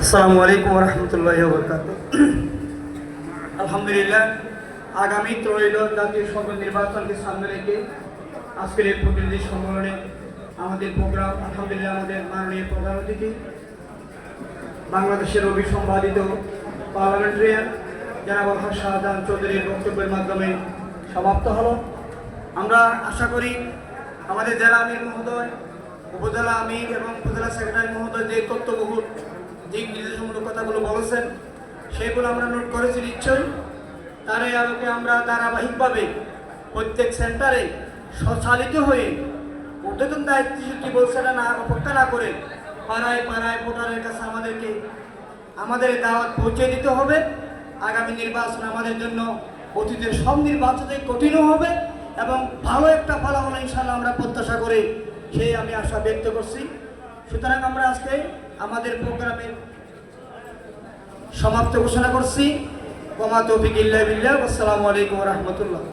আসসালামু আলাইকুম রহমতুল্লাহি ওয়া বারাকাতুহু। আলহামদুলিল্লাহ, আগামী ত্রয়োদশ জাতীয় সংসদ নির্বাচনকে সামনে রেখে আজকের এই প্রতিনিধি সম্মেলনে আমাদের প্রোগ্রাম আলহামদুলিল্লাহ আমাদের মাননীয় প্রধান অতিথি বাংলাদেশের অভিসম্পাদিত পার্লামেন্টারিয়ান জনাব আলহাজ শাহজাহান চৌধুরীর বক্তব্যের মাধ্যমে সমাপ্ত হলো। আমরা আশা করি আমাদের জেলা আমির মহোদয়, উপজেলা আমির এবং উপজেলা সেক্রেটারি মহোদয় যে তথ্যবহুল দিক নির্দেশমূলক কথাগুলো বলেছেন সেগুলো আমরা নোট করেছি নিশ্চয়ই। তারই আলোকে আমরা ধারাবাহিকভাবে প্রত্যেক সেন্টারে সঞ্চালিত হয়ে ঊর্ধ্বতন দায়িত্বশীল কি বলছে না অপেক্ষা না করে পাড়ায় পাড়ায় ভোটারের কাছে আমাদের দাওয়াত পৌঁছে দিতে হবে। আগামী নির্বাচন আমাদের জন্য অতীতের সব নির্বাচনে কঠিনও হবে এবং ভালো একটা ফলাফল ইনশাআল্লাহ আমরা প্রত্যাশা করে সেই আমি আশা ব্যক্ত করছি। সুতরাং আমরা আজকে আমাদের প্রোগ্রামের সমাপ্ত ঘোষণা করছি। ওয়া মা তৌফিক ইল্লা বিল্লাহ। আসসালামু আলাইকুম ওয়া রাহমাতুল্লাহ।